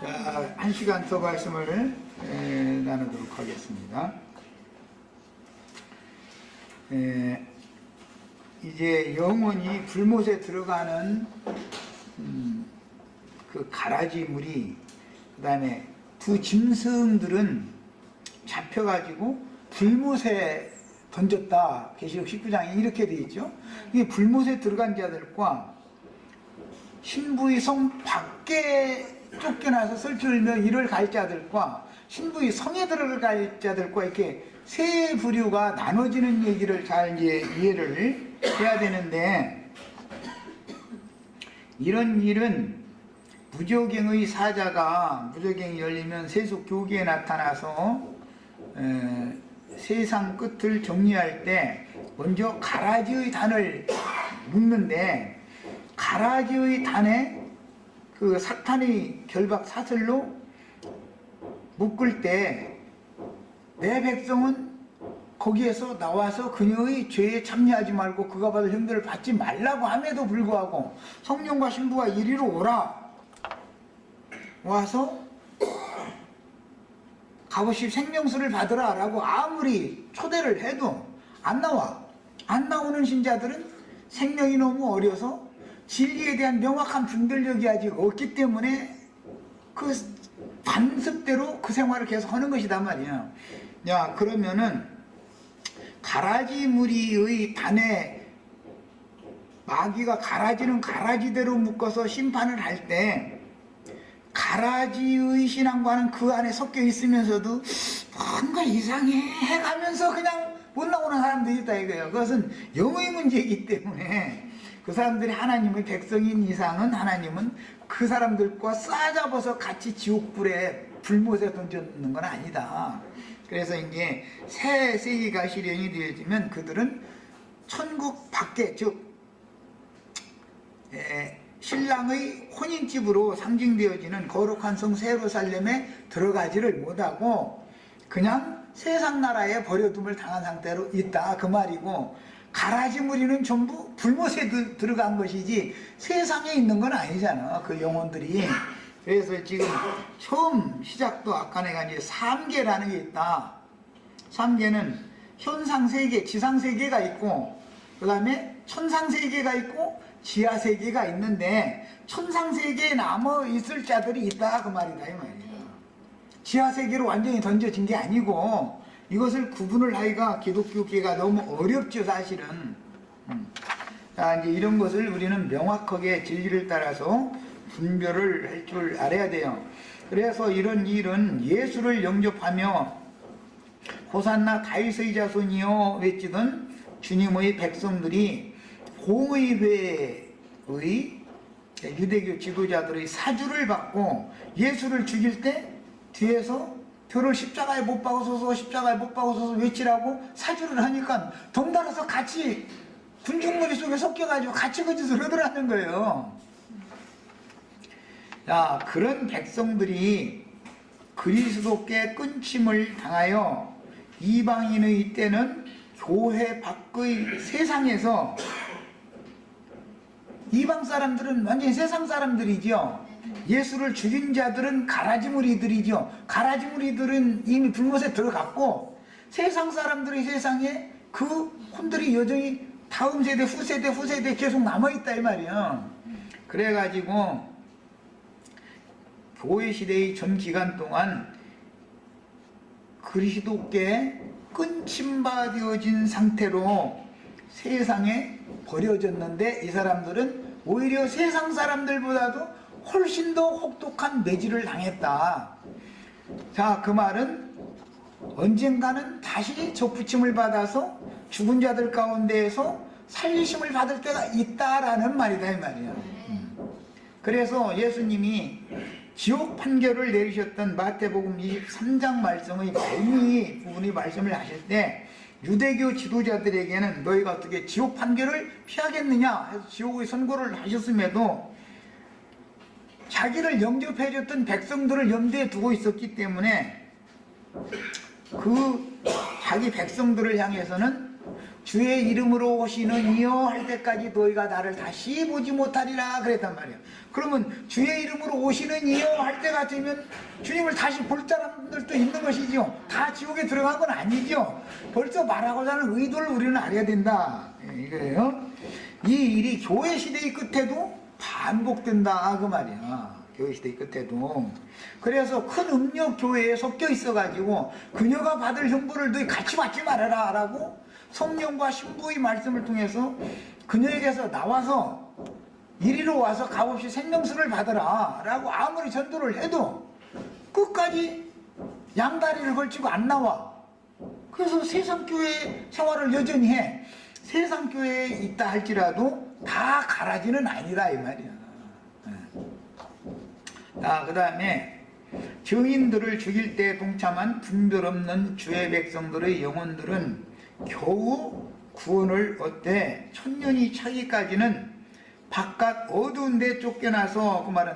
자, 1시간 더 말씀을 나누도록 하겠습니다. 이제 영혼이 불못에 들어가는 그 가라지 물이, 그 다음에 두 짐승들은 잡혀가지고 불못에 던졌다. 계시록 19장에 이렇게 되어 있죠. 이 불못에 들어간 자들과 신부의 성 밖에 쫓겨나서 설틀며 이를 갈 자들과 신부의 성에 들어갈 자들과 이렇게 세 부류가 나눠지는 얘기를 잘 이제 이해를 해야 되는데, 이런 일은 무저갱의 사자가 무저갱이 열리면 세속 교계에 나타나서 세상 끝을 정리할 때 먼저 가라지의 단을 묶는데, 가라지의 단에 그 사탄의 결박 사슬로 묶을 때 내 백성은 거기에서 나와서 그녀의 죄에 참여하지 말고 그가 받을 형벌을 받지 말라고 함에도 불구하고 성령과 신부가 이리로 오라, 와서 값없이 생명수를 받으라 라고 아무리 초대를 해도 안 나와. 안 나오는 신자들은 생명이 너무 어려서 진리에 대한 명확한 분별력이 아직 없기 때문에 그 관습대로 그 생활을 계속 하는 것이단 말이야. 야, 그러면은 가라지 무리의 단에 마귀가 가라지는 가라지대로 묶어서 심판을 할 때 가라지의 신앙과는 그 안에 섞여 있으면서도 뭔가 이상해 해가면서 그냥 못 나오는 사람들이 있다 이거예요. 그것은 영의 문제이기 때문에 그 사람들이 하나님의 백성인 이상은 하나님은 그 사람들과 싸잡아서 같이 지옥불에 불못에 던져놓는 건 아니다. 그래서 이제 새 세기가 실현이 되어지면 그들은 천국 밖에, 즉 신랑의 혼인집으로 상징되어지는 거룩한 성 예루살렘에 들어가지를 못하고 그냥 세상 나라에 버려둠을 당한 상태로 있다 그 말이고, 가라지 무리는 전부 불못에 들어간 것이지 세상에 있는 건 아니잖아, 그 영혼들이. 그래서 지금 처음 시작도 아까 내가 이제 3계라는 게 있다. 3계는 현상세계, 지상세계가 있고 그 다음에 천상세계가 있고 지하세계가 있는데, 천상세계에 남아 있을 자들이 있다 그 말이다 이 말이야. 지하세계로 완전히 던져진 게 아니고, 이것을 구분을 하기가 기독교계가 너무 어렵죠 사실은. 자, 이제 이런 것을 우리는 명확하게 진리를 따라서 분별을 할 줄 알아야 돼요. 그래서 이런 일은 예수를 영접하며 호산나 다윗의 자손이여 외치던 주님의 백성들이 공의회의 유대교 지도자들의 사주를 받고 예수를 죽일 때 뒤에서 표를 십자가에 못 박아서서 십자가에 못 박아서서 외치라고 사주를 하니까 덩달아서 같이 군중무리 속에 섞여가지고 같이 그 짓을 하더라는 거예요. 자, 그런 백성들이 그리스도께 끊침을 당하여 이방인의 때는 교회 밖의 세상에서, 이방 사람들은 완전히 세상 사람들이죠. 예수를 죽인 자들은 가라지무리들이죠. 가라지무리들은 이미 불못에 들어갔고, 세상 사람들의 세상에 그 혼들이 여전히 다음 세대, 후세대 계속 남아있다 이 말이야. 그래가지고 교회 시대의 전 기간 동안 그리스도께 끊침받아진 상태로 세상에 버려졌는데, 이 사람들은 오히려 세상 사람들보다도 훨씬 더 혹독한 매질을 당했다. 자, 그 말은 언젠가는 다시 접붙임을 받아서 죽은 자들 가운데에서 살리심을 받을 때가 있다라는 말이다 이 말이야. 그래서 예수님이 지옥 판결을 내리셨던 마태복음 23장 말씀의 말미 부분의 말씀을 하실 때, 유대교 지도자들에게는 너희가 어떻게 지옥 판결을 피하겠느냐 해서 지옥의 선고를 하셨음에도 자기를 영접해줬던 백성들을 염두에 두고 있었기 때문에 그 자기 백성들을 향해서는 주의 이름으로 오시는 이여 할 때까지 너희가 나를 다시 보지 못하리라 그랬단 말이야. 그러면 주의 이름으로 오시는 이여 할 때가 되면 주님을 다시 볼 사람들도 있는 것이죠. 다 지옥에 들어간 건 아니죠. 벌써 말하고자 하는 의도를 우리는 알아야 된다 이거예요. 이 일이 교회 시대의 끝에도 반복된다 그 말이야. 교회 시대의 끝에도. 그래서 큰 음력 교회에 섞여 있어가지고 그녀가 받을 형벌을 너희 같이 받지 말아라 라고 성령과 신부의 말씀을 통해서 그녀에게서 나와서 이리로 와서 값없이 생명수를 받으라 라고 아무리 전도를 해도 끝까지 양다리를 걸치고 안 나와. 그래서 세상교회 생활을 여전히 해. 세상교회에 있다 할지라도 다 가라지는 아니라 이 말이야. 그 다음에 증인들을 죽일 때 동참한 분별 없는 주의 백성들의 영혼들은 겨우 구원을 얻되 천년이 차기까지는 바깥 어두운 데 쫓겨나서 그 말은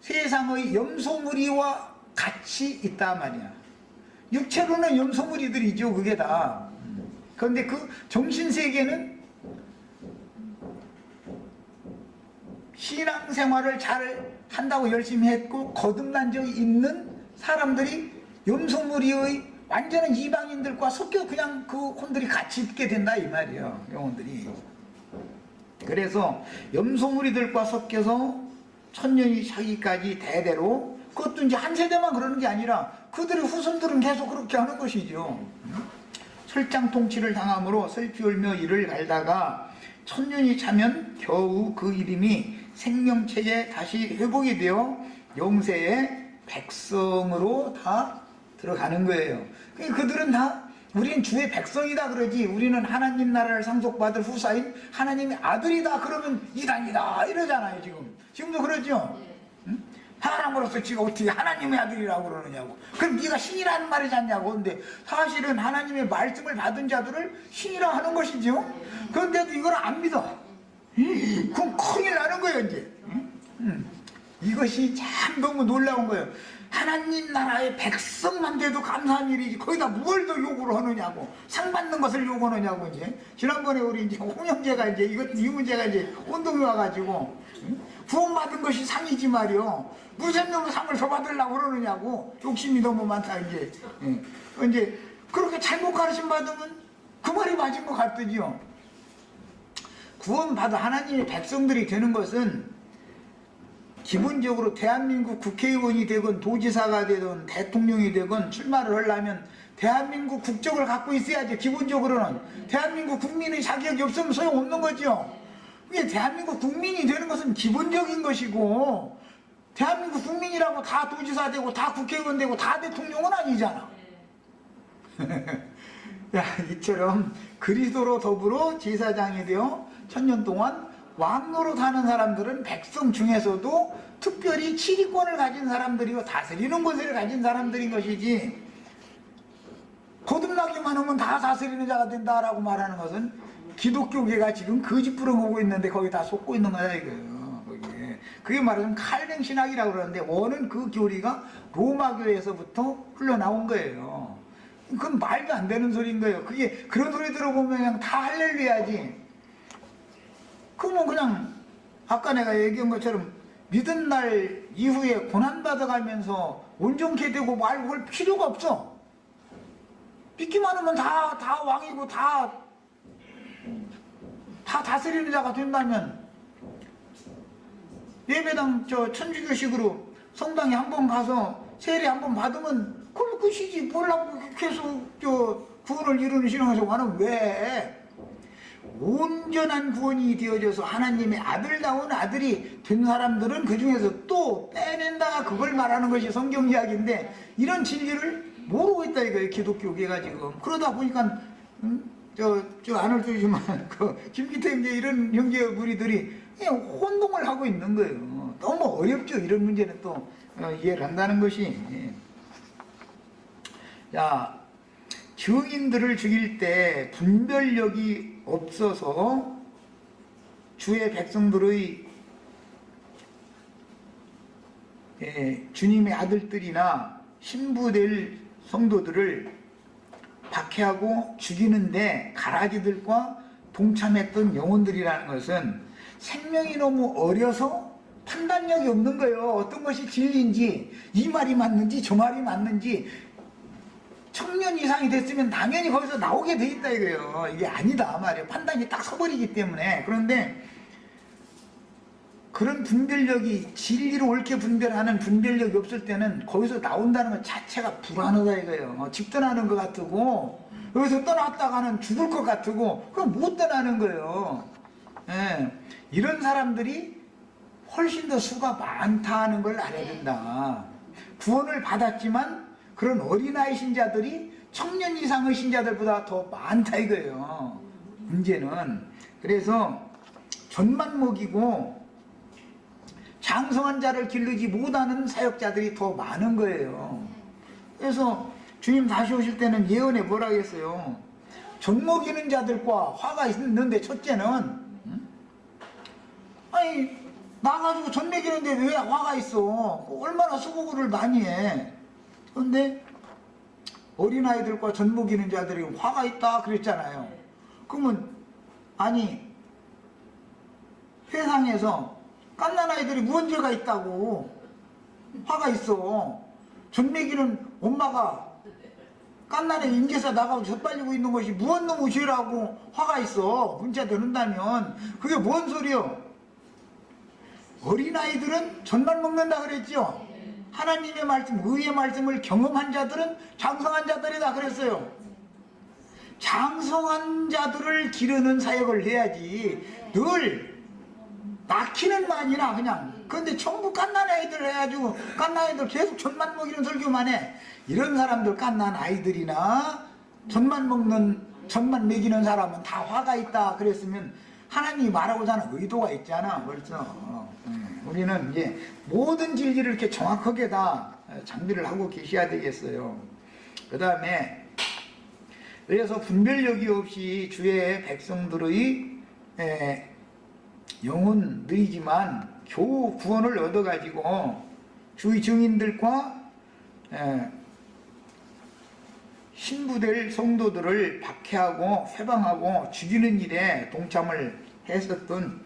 세상의 염소무리와 같이 있다 말이야. 육체로는 염소무리들이죠 그게 다. 그런데 그 정신세계는 신앙생활을 잘 한다고 열심히 했고 거듭난 적이 있는 사람들이 염소무리의 완전한 이방인들과 섞여 그냥 그 혼들이 같이 있게 된다 이 말이에요. 영혼들이. 그래서 염소무리들과 섞여서 천년이 차기까지 대대로, 그것도 이제 한 세대만 그러는 게 아니라 그들의 후손들은 계속 그렇게 하는 것이죠. 철장 통치를 당함으로 슬피 울며 이를 갈다가 천년이 차면 겨우 그 이름이 생명체에 다시 회복이 되어 영세의 백성으로 다 들어가는 거예요. 그들은 다 우린 주의 백성이다 그러지, 우리는 하나님 나라를 상속받을 후사인 하나님의 아들이다 그러면 이단이다 이러잖아요. 지금도 그러죠. 응? 사람으로서 지가 어떻게 하나님의 아들이라고 그러느냐고. 그럼 네가 신이라는 말이지 않냐고. 근데 사실은 하나님의 말씀을 받은 자들을 신이라 하는 것이죠. 그런데도 이걸 안 믿어. 그럼 큰일 나는 거예요 이제. 이것이 참 너무 놀라운 거예요. 하나님 나라의 백성만 돼도 감사한 일이지 거기다 뭘 더 요구를 하느냐고, 상 받는 것을 요구하느냐고. 이제 지난번에 우리 이제 홍영재가 이제 이 문제가 이제 운동이 와가지고 구원받은 것이 상이지 말이요, 무슨 놈의 상을 더 받으려고 그러느냐고. 욕심이 너무 많다 이제. 이제 그렇게 잘못 가르침 받으면 그 말이 맞은 것 같더지요. 구원받아 하나님의 백성들이 되는 것은 기본적으로 대한민국 국회의원이 되건 도지사가 되건 대통령이 되건 출마를 하려면 대한민국 국적을 갖고 있어야지. 기본적으로는 대한민국 국민의 자격이 없으면 소용없는 거죠. 그게 대한민국 국민이 되는 것은 기본적인 것이고, 대한민국 국민이라고 다 도지사 되고 다 국회의원 되고 다 대통령은 아니잖아. 야, 이처럼 그리스도로 더불어 제사장이 되어 천년 동안 왕노릇 하는 사람들은 백성 중에서도 특별히 치리권을 가진 사람들이고 다스리는 권세를 가진 사람들인 것이지, 거듭나기만 하면 다 다스리는 자가 된다라고 말하는 것은 기독교계가 지금 거짓 부렁하고 있는데 거기 다 속고 있는 거야 이거예요. 그게 말하자면 칼뱅 신학이라고 그러는데 원은 그 교리가 로마교에서부터 흘러나온 거예요. 그건 말도 안 되는 소리인 거예요. 그게 그런 소리 들어보면 그냥 다 할렐루야지. 그러면 그냥 아까 내가 얘기한 것처럼 믿은 날 이후에 고난받아가면서 온전케 되고 말고 그럴 필요가 없어. 믿기만 하면 다 왕이고 다 다스리는 자가 된다면, 예배당 천주교식으로 성당에 한번 가서 세례 한번 받으면 그걸 끝이지. 뭐라고 계속 구원을 이루는 신앙생활은 왜? 온전한 구원이 되어져서 하나님의 아들다운 아들이 된 사람들은 그 중에서 또 빼낸다, 그걸 말하는 것이 성경 이야기인데, 이런 진리를 모르고 있다 이거예요 기독교계가 지금. 그러다 보니까 저 안을주지만 김기태 형제 이런 형제 무리들이 그냥 혼동을 하고 있는 거예요. 너무 어렵죠. 이런 문제는 또 이해를 한다는 것이. 자, 증인들을 죽일 때 분별력이 없어서 주의 백성들의 주님의 아들들이나 신부될 성도들을 박해하고 죽이는데 가라지들과 동참했던 영혼들이라는 것은 생명이 너무 어려서 판단력이 없는 거예요. 어떤 것이 진리인지, 이 말이 맞는지 저 말이 맞는지. 청년 이상이 됐으면 당연히 거기서 나오게 돼 있다 이거예요. 이게 아니다 말이에요. 판단이 딱 서버리기 때문에. 그런데 그런 분별력이, 진리로 옳게 분별하는 분별력이 없을 때는 거기서 나온다는 것 자체가 불안하다 이거예요. 집 떠나는 것 같고, 여기서 떠났다가는 죽을 것 같고, 그럼 못 떠나는 거예요. 예. 이런 사람들이 훨씬 더 수가 많다는 걸 알아야 된다. 구원을 받았지만 그런 어린아이 신자들이 청년 이상의 신자들보다 더 많다 이거예요. 문제는. 그래서 젖만 먹이고 장성한 자를 기르지 못하는 사역자들이 더 많은 거예요. 그래서 주님 다시 오실 때는 예언에 뭐라 했어요? 젖 먹이는 자들과 화가 있는데, 첫째는 아니 나가지고 젖 먹이는데 왜 화가 있어? 얼마나 수고를 많이 해. 그런데 어린아이들과 젖 먹이는 자들이 화가 있다 그랬잖아요. 그러면 아니 세상에서 갓난아이들이 무슨 죄가 있다고 화가 있어? 젖 먹이는 엄마가 갓난애 인제서 나가고 젖 빨리고 있는 것이 무슨 놈의 죄라고 화가 있어? 문자 되는다면 그게 뭔 소리요? 어린아이들은 젖만 먹는다 그랬죠? 하나님의 말씀, 의의 말씀을 경험한 자들은 장성한 자들이다 그랬어요. 장성한 자들을 기르는 사역을 해야지 늘 낳기는 많이나 그냥. 그런데 전부 갓난아이들 해가지고 갓난아이들 계속 젖만 먹이는 설교만 해. 이런 사람들, 갓난아이들이나 젖만 먹이는 사람은 다 화가 있다 그랬으면 하나님이 말하고자 하는 의도가 있잖아 벌써. 우리는 이제 모든 진리를 이렇게 정확하게 다 장비를 하고 계셔야 되겠어요. 그 다음에 그래서 분별력이 없이 주의 백성들의 영혼들이지만 겨우 구원을 얻어가지고 주의 증인들과 신부될 성도들을 박해하고 회방하고 죽이는 일에 동참을 했었던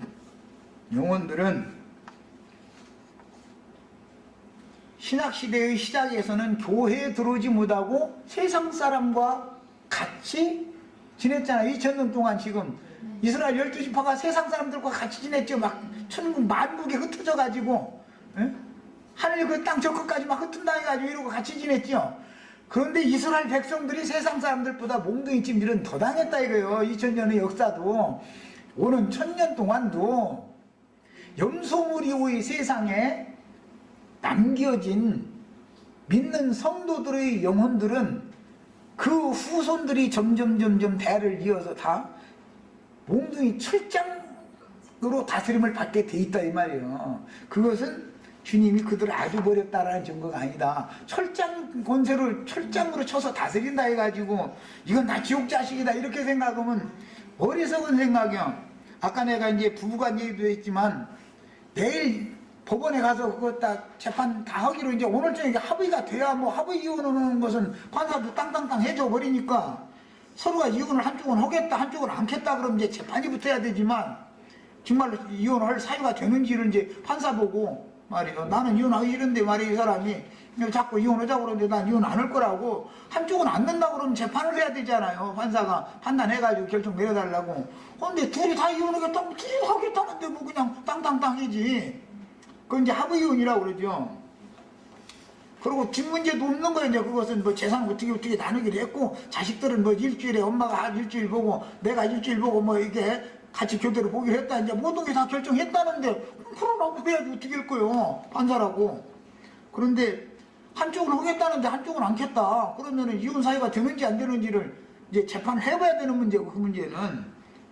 영혼들은 신학시대의 시작에서는 교회에 들어오지 못하고 세상 사람과 같이 지냈잖아요. 2000년 동안 지금 이스라엘 12지파가 세상 사람들과 같이 지냈죠. 막 천국 만국에 흩어져 가지고 하늘 그 땅 저 끝까지 막 흩은다 해가지고 이러고 같이 지냈죠. 그런데 이스라엘 백성들이 세상 사람들보다 몽둥이 찜질은 더 당했다 이거예요. 2000년의 역사도 오는 1000년 동안도 염소물 이후의 세상에 남겨진 믿는 성도들의 영혼들은 그 후손들이 점점 대를 이어서 다 몽둥이 철장으로 다스림을 받게 돼 있다 이 말이에요. 그것은 주님이 그들을 아주 버렸다라는 증거가 아니다. 철장 권세로 철장으로 쳐서 다스린다 해가지고 이건 나 지옥 자식이다 이렇게 생각하면 어리석은 생각이야. 아까 내가 이제 부부간 얘기도 했지만 내일 법원에 가서 그거 딱 재판 다 하기로 이제 오늘 저녁에 합의가 돼야 뭐 합의 이혼하는 것은 판사도 땅땅땅 해줘 버리니까 서로가 이혼을 한쪽은 하겠다 한쪽은 않겠다 그러면 이제 재판이 붙어야 되지만 정말로 이혼할 사유가 되는지를 이제 판사 보고 말이요. 나는 이혼하기 싫은데 말이야 이 사람이 자꾸 이혼하자고 그러는데 난 이혼 안 할 거라고 한쪽은 안 된다고 그러면 재판을 해야 되잖아요. 판사가 판단해가지고 결정 내려달라고. 그런데 둘이 다 이혼하겠다고 둘이 하겠다는데 뭐 그냥 땅땅땅이지. 그건 이제 합의이혼이라고 그러죠. 그리고 뒷 문제도 없는 거예요. 이제 그것은 뭐 재산 어떻게 나누기로 했고 자식들은 뭐 일주일에 엄마가 일주일 보고 내가 일주일 보고 뭐 이게 같이 교대로 보기로 했다. 이제 모든 게 다 결정했다는데 그러라고 해야지 어떻게 할 거예요. 판사라고. 그런데 한쪽은 하겠다는데 한쪽은 않겠다. 그러면은 이혼 사유가 되는지 안 되는지를 이제 재판을 해봐야 되는 문제고 그 문제는.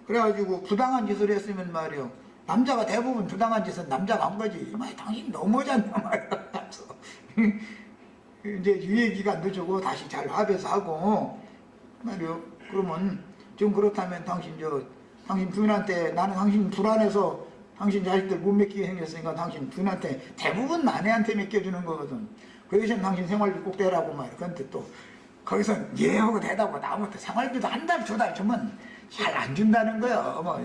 그래가지고 부당한 짓을 했으면 말이요. 남자가 대부분 부당한 짓은 남자가 한 거지. 이 말이 당신 너무하잖냐 말이야. 이제 유예기간도 주고 다시 잘 합해서 하고 말이요. 그러면 좀 그렇다면 당신 부인한테 나는 당신 불안해서 당신 자식들 못 맡기게 생겼으니까 당신 부인한테 대부분 아내한테 맡겨주는 거거든. 그 대신 당신 생활비 꼭 대라고 말이야. 그런데 또 거기서 예 하고 대답하고 나부터 생활비도 한 달, 두 달 주면 잘 안 준다는 거예요. 뭐.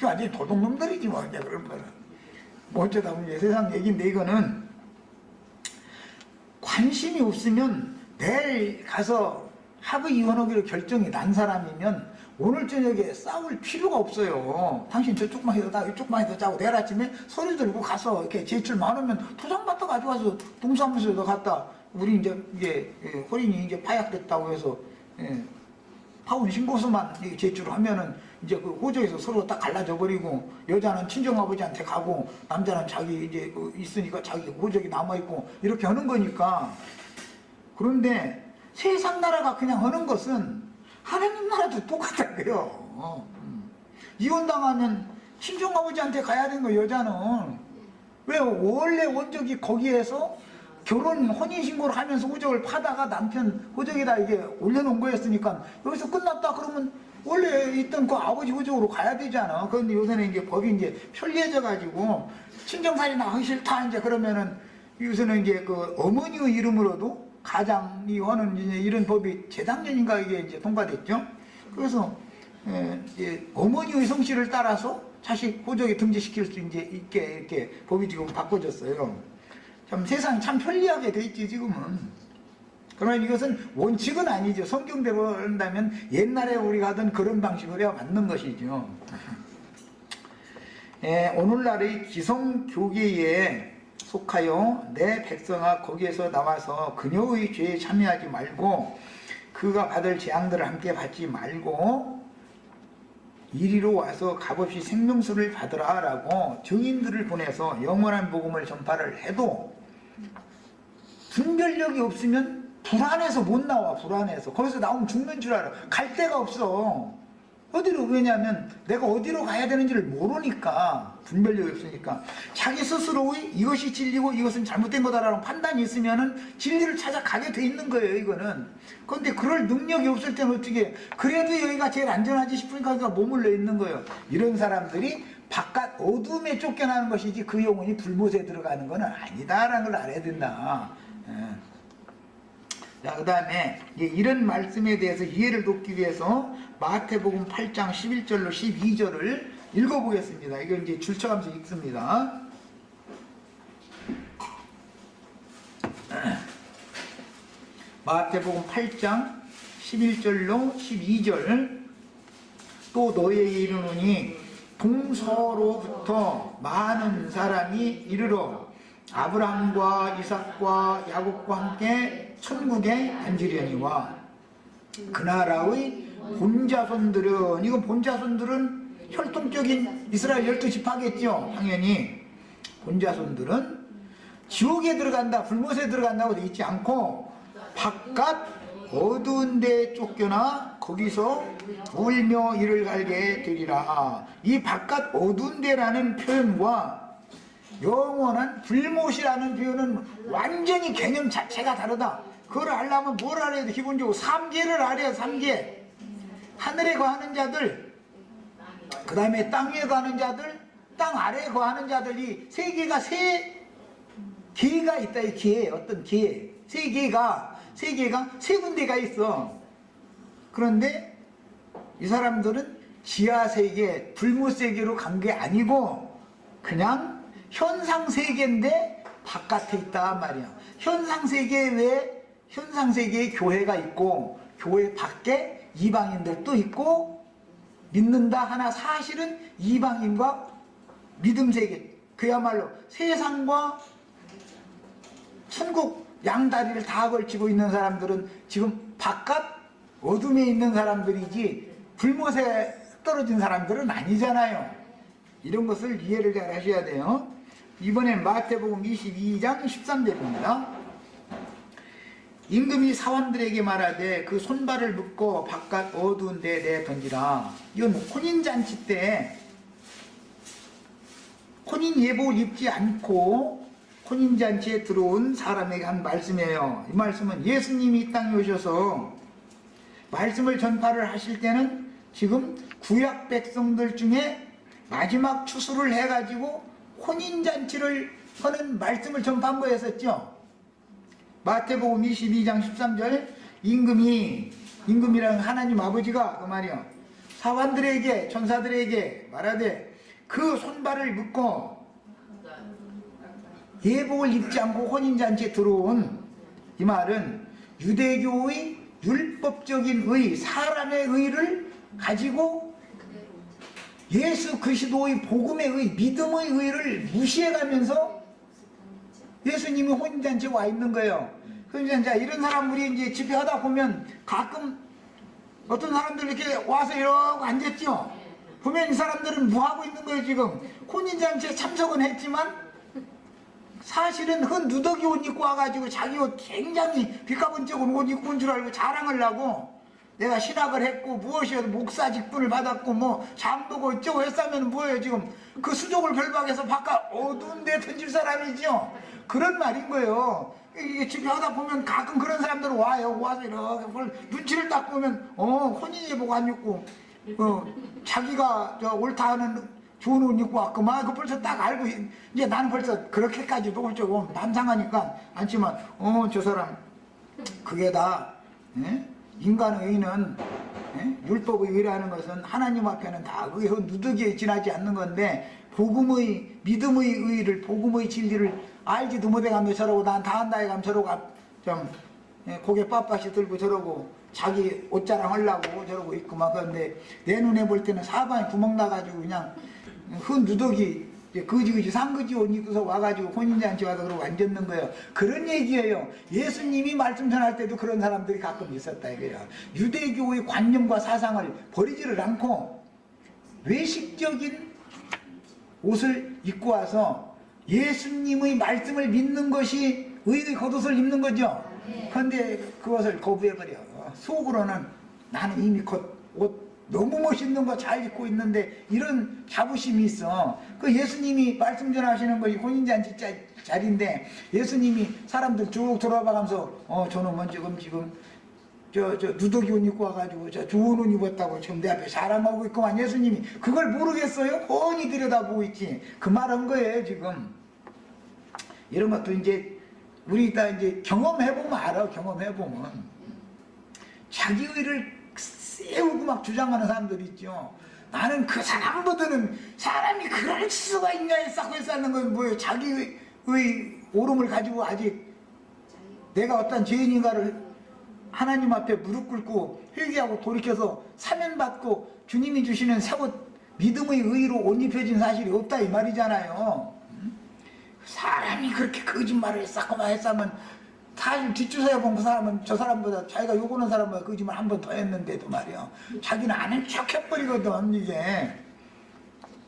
완전히 도둑놈들이지 뭐, 이제 그런 거는. 뭐 어쩌다 보면 세상 얘기인데 이거는 관심이 없으면 내일 가서 합의 이혼하기로 결정이 난 사람이면 오늘 저녁에 싸울 필요가 없어요. 당신 저쪽만 해도 다 이쪽만 해도 짜고 내일 아침에 서류 들고 가서 이렇게 제출 많으면 도장받아 가져가서 동사무소에도 갔다 우리 이제 혼인이 이제 파약됐다고 해서 파혼 신고서만 제출을 하면은 이제 그 호적에서 서로 딱 갈라져 버리고 여자는 친정아버지한테 가고 남자는 자기 이제 있으니까 자기 호적이 남아 있고 이렇게 하는 거니까. 그런데 세상 나라가 그냥 하는 것은 하나님 나라도 똑같다고요. 이혼당하면 친정아버지한테 가야 되는 거 여자는. 왜 원래 원적이 거기에서 결혼 혼인신고를 하면서 호적을 파다가 남편 호적에다 이게 올려놓은 거였으니까 여기서 끝났다 그러면 원래 있던 그 아버지 호적으로 가야 되잖아. 그런데 요새는 이제 법이 이제 편리해져 가지고 친정살이나 하기 싫다 이제 그러면은 요새는 이제 그 어머니의 이름으로도 가장이 하는 이제 이런 법이 재작년인가 이게 이제 통과됐죠. 그래서 이제 어머니의 성씨를 따라서 자식 호적에 등재시킬 수 이제 있게 이렇게 법이 지금 바꿔졌어요. 참 세상이 참 편리하게 돼 있지 지금은. 그러나 이것은 원칙은 아니죠. 성경대로 한다면 옛날에 우리가 하던 그런 방식으로 해야 맞는 것이죠. 오늘날의 기성교계에 속하여 내 백성아 거기에서 나와서 그녀의 죄에 참여하지 말고 그가 받을 재앙들을 함께 받지 말고 이리로 와서 값없이 생명수를 받으라 라고 증인들을 보내서 영원한 복음을 전파를 해도 분별력이 없으면 불안해서 못 나와. 불안해서 거기서 나오면 죽는 줄 알아. 갈 데가 없어. 어디로. 왜냐하면 내가 어디로 가야 되는지를 모르니까. 분별력이 없으니까. 자기 스스로의 이것이 진리고 이것은 잘못된 거다라는 판단이 있으면은 진리를 찾아가게 돼 있는 거예요 이거는. 그런데 그럴 능력이 없을 때는 어떻게 그래도 여기가 제일 안전하지 싶으니까 머물러 있는 거예요. 이런 사람들이 바깥 어둠에 쫓겨나는 것이지 그 영혼이 불못에 들어가는 건 아니다라는 걸 알아야 된다. 자, 그 다음에 이런 말씀에 대해서 이해를 돕기 위해서 마태복음 8장 11절로 12절을 읽어보겠습니다. 이건 이제 줄쳐가면서 읽습니다. 마태복음 8장 11절로 12절. 또 너희에게 이르노니 동서로부터 많은 사람이 이르러 아브라함과 이삭과 야곱과 함께 천국에 앉으려니와 그 나라의 본자손들은, 이건 본자손들은 혈통적인 이스라엘 12지파겠죠. 당연히 본자손들은 지옥에 들어간다, 불못에 들어간다고 되어 있지 않고 바깥 어두운 데에 쫓겨나 거기서 울며 이를 갈게 되리라. 이 바깥 어두운 데라는 표현과 영원한 불못이라는 표현은 완전히 개념 자체가 다르다. 그걸 알려면 뭘 알아야 돼? 기본적으로 3계를 알아야. 3계. 하늘에 거하는 자들, 그 다음에 땅 위에 거하는 자들, 땅 아래에 거하는 자들이 세 개가 계가 있다. 이 계, 어떤 계, 세 개가 세 군데가 있어. 그런데 이 사람들은 지하 세계, 불못 세계로 간 게 아니고 그냥 현상 세계인데 바깥에 있다 말이야. 현상 세계에 왜 현상 세계에 교회가 있고 교회 밖에 이방인들도 있고 믿는다 하나 사실은 이방인과 믿음 세계, 그야말로 세상과 천국 양다리를 다 걸치고 있는 사람들은 지금 바깥 어둠에 있는 사람들이지 불못에 떨어진 사람들은 아니잖아요. 이런 것을 이해를 잘 하셔야 돼요. 이번엔 마태복음 22장 13절입니다. 임금이 사원들에게 말하되 그 손발을 묶고 바깥 어두운 데에 내 던지라. 이건 혼인잔치 때 혼인 예복을 입지 않고 혼인잔치에 들어온 사람에게 한 말씀이에요. 이 말씀은 예수님이 이 땅에 오셔서 말씀을 전파를 하실 때는 지금 구약 백성들 중에 마지막 추수를 해가지고 혼인잔치를 하는 말씀을 전파한 거였었죠. 마태복음 22장 13절. 임금이라는 하나님 아버지가 그 말이요, 사환들에게 천사들에게 말하되 그 손발을 묶고 예복을 입지 않고 혼인잔치에 들어온, 이 말은 유대교의 율법적인 의, 사람의 의를 가지고 예수 그리스도의 복음의 의, 믿음의 의를 무시해가면서 예수님이 혼인잔치에 와 있는 거예요. 그러니까 이런 사람들이 이제 집회하다 보면 가끔 어떤 사람들 이렇게 와서 이러고 앉았죠. 보면 이 사람들은 뭐 하고 있는 거예요? 지금 혼인잔치에 참석은 했지만 사실은 흔 누더기 옷 입고 와가지고 자기 옷 굉장히 빛가번쩍은 옷 입고 온 줄 알고 자랑을 하고, 내가 신학을 했고 무엇이어도 목사 직분을 받았고 뭐 장보고 어쩌고 했으면 뭐예요? 지금 그 수족을 결박해서 바깥 어두운 데 던질 사람이죠. 그런 말인 거예요. 이게 집회하다 보면 가끔 그런 사람들 와요. 와서 이렇게 눈치를 딱 보면 혼인예복 안 입고 자기가 옳다 하는 좋은 옷 입고 왔구만. 그 벌써 딱 알고, 이제 나는 벌써 그렇게까지도 좀 남상하니까 않지만 저 사람 그게 다 인간의 의는 율법의 의라는 것은 하나님 앞에는 다 그게 누더기에 지나지 않는 건데, 복음의 믿음의 의를, 복음의 진리를 알지도 못해가며 저러고 난 다 한다 해가면 저러고 좀 고개 빳빳이 들고 저러고 자기 옷자랑 하려고 저러고 있구만. 그런데 내 눈에 볼 때는 사방에 구멍 나가지고 그냥 흔 누더기 거지 상거지 옷 입고서 와가지고 혼인잔치 와서 그러고 앉았는 거예요. 그런 얘기예요. 예수님이 말씀 전할 때도 그런 사람들이 가끔 있었다 이거예요. 유대교의 관념과 사상을 버리지를 않고 외식적인 옷을 입고 와서 예수님의 말씀을 믿는 것이 의의 겉옷을 입는 거죠. 그런데 그것을 거부해버려. 속으로는 나는 이미 옷 너무 멋있는 거 잘 입고 있는데, 이런 자부심이 있어. 그 예수님이 말씀 전하시는 것이 혼인잔치 자리인데 예수님이 사람들 쭉 돌아봐가면서 저놈은 지금 저 누더기 옷 입고 와가지고 저 좋은 옷 입었다고 지금 내 앞에 자랑하고 있구만. 예수님이 그걸 모르겠어요? 뻔히 들여다보고 있지. 그 말한 거예요 지금. 이런 것도 이제 우리 다 이제 경험해보면 알아. 경험해보면 자기 의를 세우고 막 주장하는 사람들이 있죠. 나는 그 사람보다는 사람이 그럴 수가 있냐 했었고 했었는 건 뭐예요? 자기의 오름을 가지고 아직 내가 어떤 죄인인가를 하나님 앞에 무릎 꿇고 회개하고 돌이켜서 사면받고 주님이 주시는 새옷 믿음의 의로 옷 입혀진 사실이 없다 이 말이잖아요. 사람이 그렇게 거짓말을 했었고만 했으면 사실 뒷주사에 본 그 사람은 저 사람보다 자기가 욕하는 사람보다 거짓말 한 번 더 했는데도 말이야. 자기는 아는 척 해버리거든. 이게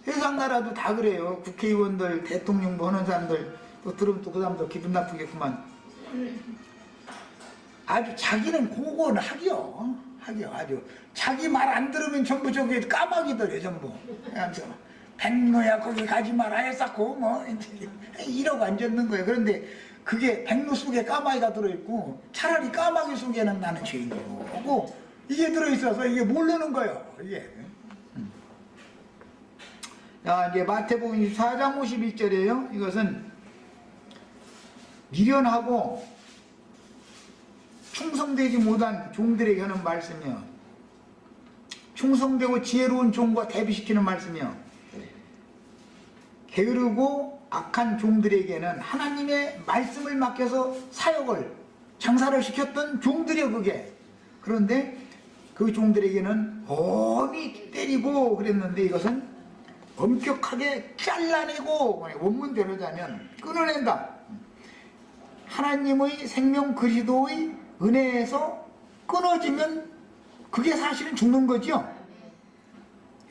세상 나라도 다 그래요. 국회의원들, 대통령 뭐 하는 사람들 또 들으면 또 그 사람도 기분 나쁘겠구만. 아주 자기는 고고는 하기요. 아주 자기 말 안 들으면 전부 저기 까마귀들이에요. 전부. 그래서 백로야 거기 가지 마라 했었고 뭐 이러고 앉았는 거예요. 그런데 그게 백로 속에 까마귀가 들어있고 차라리 까마귀 속에는 나는 죄인이고 이게 들어있어서 이게 모르는 거예요. 이게. 자, 이제 마태복음 24장 51절이에요. 이것은 미련하고 충성되지 못한 종들에게 하는 말씀이요. 충성되고 지혜로운 종과 대비시키는 말씀이요. 게으르고 악한 종들에게는 하나님의 말씀을 맡겨서 사역을 장사를 시켰던 종들이요 그게. 그런데 그 종들에게는 엄히 때리고 그랬는데 이것은 엄격하게 잘라내고 원문대로자면 끊어낸다. 하나님의 생명 그리스도의 은혜에서 끊어지면 그게 사실은 죽는 거죠.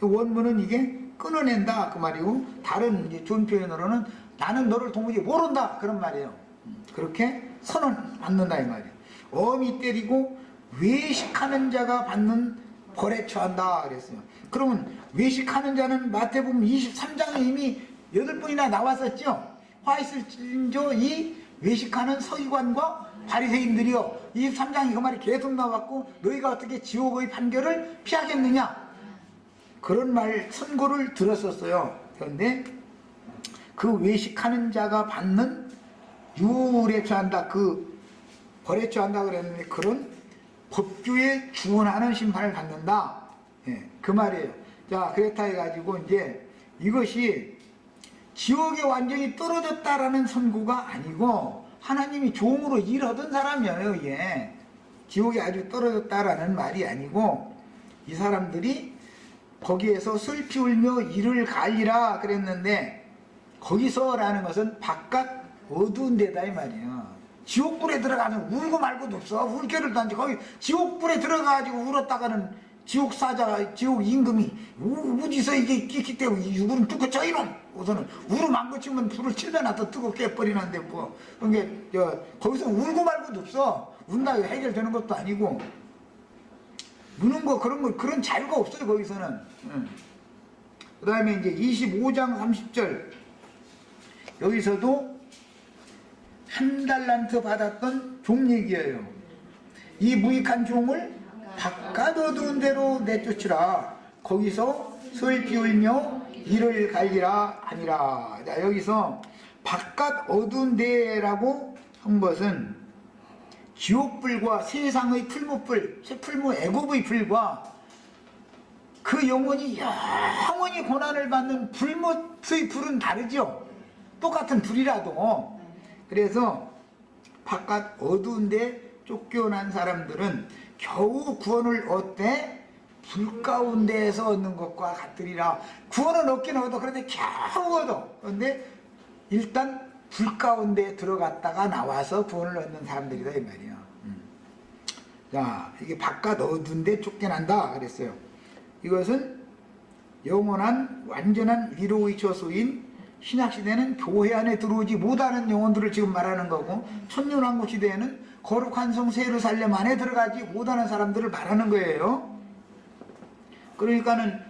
원문은 이게 끊어낸다 그 말이고, 다른 이제 좋은 표현으로는 나는 너를 도무지 모른다 그런 말이에요. 그렇게 선언 받는다 이 말이에요. 엄히 때리고 외식하는 자가 받는 벌에 처한다 그랬어요. 그러면 외식하는 자는 마태복음 23장에 이미 8번이나 나왔었죠. 화 있을진저 이 외식하는 서기관과 바리새인들이요. 23장에 그 말이 계속 나왔고 너희가 어떻게 지옥의 판결을 피하겠느냐 그런 말 선고를 들었었어요. 그런데 그 외식하는 자가 받는 유울에 처한다, 그 벌에 처한다 그랬는데 그런 법규에 준하는 심판을 받는다. 예, 그 말이에요. 자, 그렇다 해가지고 이제 이것이 지옥에 완전히 떨어졌다라는 선고가 아니고 하나님이 종으로 일하던 사람이에요. 예. 지옥에 아주 떨어졌다라는 말이 아니고 이 사람들이 거기에서 슬피 울며 이를 갈리라 그랬는데 거기서라는 것은 바깥 어두운 데다 이 말이에요. 지옥불에 들어가서 울고 말고도 없어. 울 겨를도 안 돼. 거기 지옥불에 들어가가지고 울었다가는 지옥 사자가, 지옥 임금이 우지서 이게 끼기 때문에 이불은 뚫고 쳐 이놈! 우선은 울음 안 거치면 불을 치면 더 뜨겁게 해버리는데 뭐. 그러니까 거기서 울고 말고도 없어. 운다고 해결되는 것도 아니고. 우는 거 그런 자유가 없어요 거기서는. 그 다음에 이제 25장 30절 여기서도 한 달란트 받았던 종 얘기예요. 이 무익한 종을 바깥 어두운 데로 내쫓으라. 거기서 슬피 울며 이를 갈리라 하니라. 자, 여기서 바깥 어두운 데라고 한 것은 지옥불과 세상의 풀무불, 풀무 애굽의 불과 그 영혼이 영원히 고난을 받는 불못의 불은 다르죠. 똑같은 불이라도. 그래서 바깥 어두운 데 쫓겨난 사람들은 겨우 구원을 얻되 불 가운데에서 얻는 것과 같으리라. 구원은 얻긴 얻어. 그런데 겨우 얻어. 그런데 일단 불 가운데 들어갔다가 나와서 구원을 얻는 사람들이다 이 말이야. 자, 이게 바깥 어두운 데 쫓겨난다 그랬어요. 이것은 영원한 완전한 위로의 처소인 신약시대는 교회 안에 들어오지 못하는 영혼들을 지금 말하는 거고, 천년왕국 시대에는 거룩한 성 예루살렘 안에 들어가지 못하는 사람들을 말하는 거예요. 그러니까는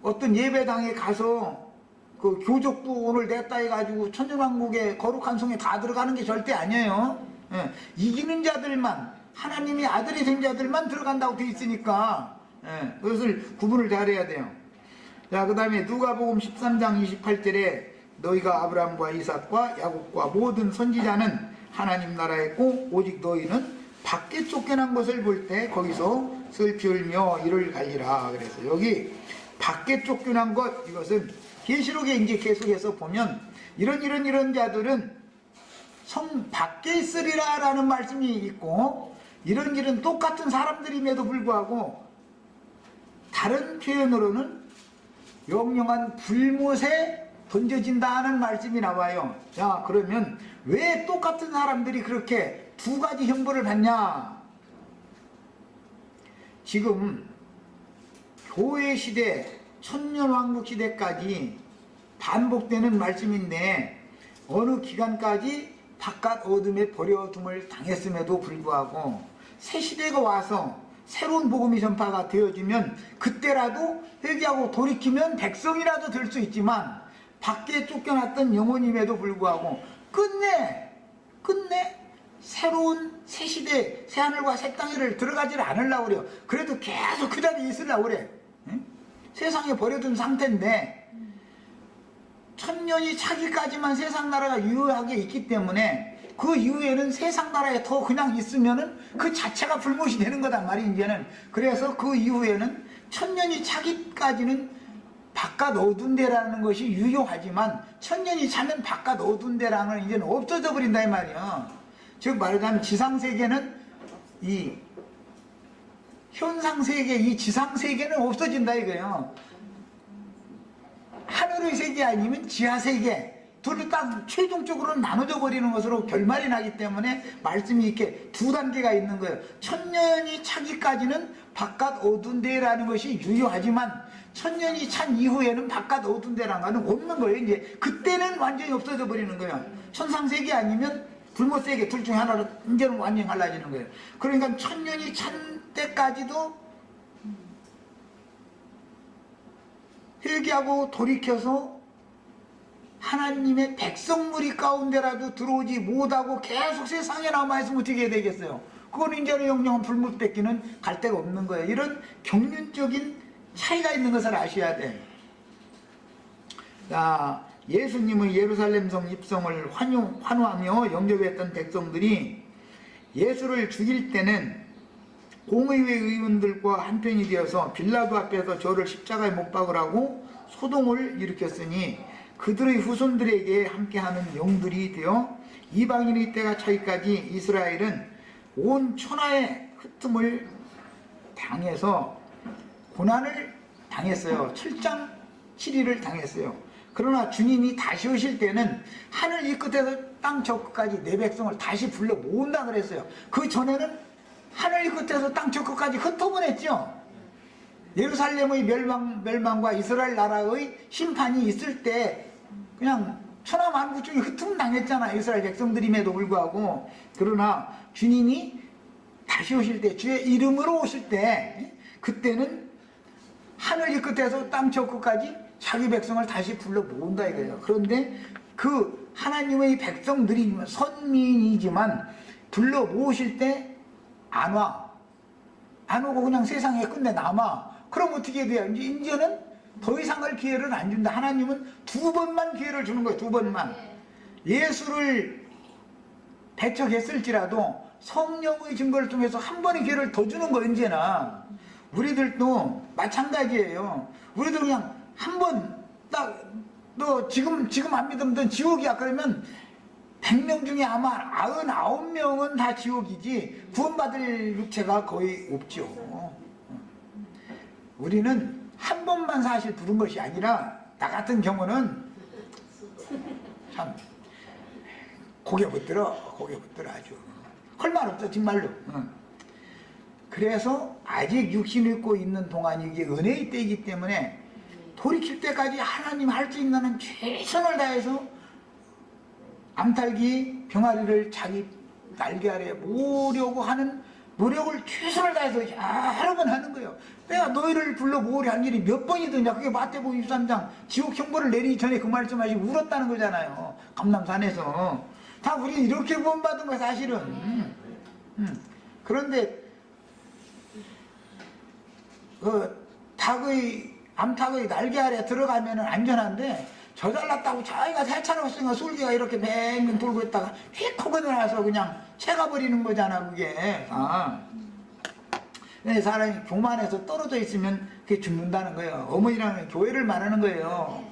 어떤 예배당에 가서 그 교족부 오늘 냈다 해가지고 천년왕국의 거룩한 성에 다 들어가는 게 절대 아니에요. 예, 이기는 자들만, 하나님이 아들이 된 자들만 들어간다고 돼 있으니까 그것을 구분을 잘해야 돼요. 자, 그 다음에 누가복음 13장 28절에 너희가 아브라함과 이삭과 야곱과 모든 선지자는 하나님 나라에 있고 오직 너희는 밖에 쫓겨난 것을 볼 때 거기서 슬피 울며 이를 갈리라. 그래서 여기 밖에 쫓겨난 것, 이것은 계시록에 이제 계속해서 보면 이런 자들은 성 밖에 있으리라 라는 말씀이 있고, 이런 똑같은 사람들임에도 불구하고 다른 표현으로는 영영한 불못에 던져진다는 말씀이 나와요. 자, 그러면 왜 똑같은 사람들이 그렇게 두 가지 형벌을 받냐? 지금 교회 시대, 천년왕국 시대까지 반복되는 말씀인데 어느 기간까지 바깥 어둠에 버려둠을 당했음에도 불구하고 새 시대가 와서 새로운 복음이 전파가 되어지면 그때라도 회개하고 돌이키면 백성이라도 될 수 있지만 밖에 쫓겨났던 영혼임에도 불구하고 끝내 새로운 새 시대, 새 하늘과 새 땅을 들어가지를 않으려고 그래요. 그래도 계속 그 자리에 있으려고 그래. 응? 세상에 버려둔 상태인데 천년이 차기까지만 세상 나라가 유효하게 있기 때문에 그 이후에는 세상 나라에 더 그냥 있으면은 그 자체가 불못이 되는 거단 말이에요, 이제는. 그래서 그 이후에는 천년이 차기까지는 바깥 어두운 데라는 것이 유효하지만 천년이 차면 바깥 어두운 데라는 건 이제는 없어져 버린다 이 말이야. 즉 말하자면 지상세계는 이 현상세계, 이 지상세계는 없어진다 이거예요. 하늘의 세계 아니면 지하세계 둘이 딱 최종적으로 나눠져 버리는 것으로 결말이 나기 때문에 말씀이 이렇게 두 단계가 있는 거예요. 천년이 차기까지는 바깥 어두운 데라는 것이 유효하지만 천년이 찬 이후에는 바깥 어두운 데라는 건 없는 거예요. 이제 그때는 완전히 없어져 버리는 거예요. 천상세계 아니면 불못세계 둘 중에 하나로 이제는 완전히 갈라지는 거예요. 그러니까 천년이 찬 때까지도 회개하고 돌이켜서 하나님의 백성무리 가운데라도 들어오지 못하고 계속 세상에 남아있으면 어떻게 되겠어요? 그건 이제는 영영한 불못 뺏기는 갈 데가 없는 거예요. 이런 경륜적인 차이가 있는 것을 아셔야 돼. 자, 예수님의 예루살렘성 입성을 환호하며 영접했던 백성들이 예수를 죽일 때는 공의회 의원들과 한편이 되어서 빌라도 앞에서 저를 십자가에 못 박으라고 소동을 일으켰으니 그들의 후손들에게 함께하는 영들이 되어 이방인의 때가 차기까지 이스라엘은 온 천하의 흩음을 당해서 고난을 당했어요. 7장 7일을 당했어요. 그러나 주님이 다시 오실 때는 하늘 이 끝에서 땅 저 끝까지 내 백성을 다시 불러 모은다 그랬어요. 그 전에는 하늘 이 끝에서 땅 저 끝까지 흩어보냈죠. 예루살렘의 멸망과 이스라엘 나라의 심판이 있을 때 그냥 천하 만국 중에 흩음 당했잖아, 이스라엘 백성들임에도 불구하고. 그러나 주님이 다시 오실 때, 주의 이름으로 오실 때, 그때는 하늘 이 끝에서 땅 저 끝까지 자기 백성을 다시 불러 모은다 이거예요. 그런데 그 하나님의 백성들이 선민이지만 불러 모으실 때 안 와. 안 오고 그냥 세상에 끝내 남아. 그럼 어떻게 돼요? 이제는 더 이상을 기회를 안 준다. 하나님은 2번만 기회를 주는 거예요. 2번만. 예수를 배척했을지라도 성령의 증거를 통해서 한 번의 기회를 더 주는 거예요. 언제나. 우리들도 마찬가지예요. 우리도 그냥 한 번 딱 너 지금 안 믿으면 넌 지옥이야. 그러면 100명 중에 아마 99명은 다 지옥이지 구원받을 육체가 거의 없죠. 우리는 한 번만 사실 부른 것이 아니라 나 같은 경우는 참 고개 붙들어 아주 할 말 없어 정말로. 그래서 아직 육신 입고 있는 동안이 이게 은혜의 때이기 때문에 돌이킬 때까지 하나님 할 수 있는 한 최선을 다해서 암탉이 병아리를 자기 날개 아래 모으려고 하는 노력을 최선을 다해서 여러 번 하는 거예요. 내가 너희를 불러 모으려 한 일이 몇 번이더냐. 그게 마태복음 23장 지옥 형벌을 내리기 전에 그 말씀하시고 울었다는 거잖아요. 감람산에서. 다 우리 이렇게 구원받은 거야 사실은. 그런데 암탉의 날개 아래 들어가면 안전한데 저 잘났다고 자기가 세차로웠으니까 술기가 이렇게 맹맹 돌고 있다가 휙 하고 나서 그냥 채가버리는 거잖아 그게. 사람이 교만해서 떨어져 있으면 그게 죽는다는 거예요. 어머니라는 교회를 말하는 거예요.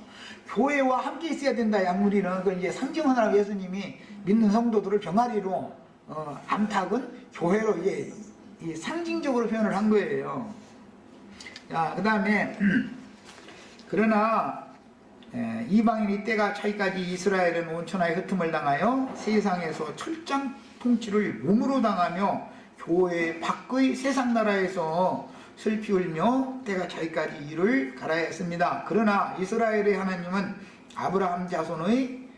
교회와 함께 있어야 된다. 약물이는 그 이제 상징하느라고 예수님이 믿는 성도들을 병아리로 암탉은 교회로 이게 상징적으로 표현을 한 거예요. 자, 그 다음에 그러나 이방인의 때가 차기까지 이스라엘은 온 천하의 흩음을 당하여 세상에서 철장 통치를 몸으로 당하며 교회 밖의 세상 나라에서 슬피 울며 때가 차기까지 이를 갈아야 했습니다. 그러나 이스라엘의 하나님은 아브라함 자손의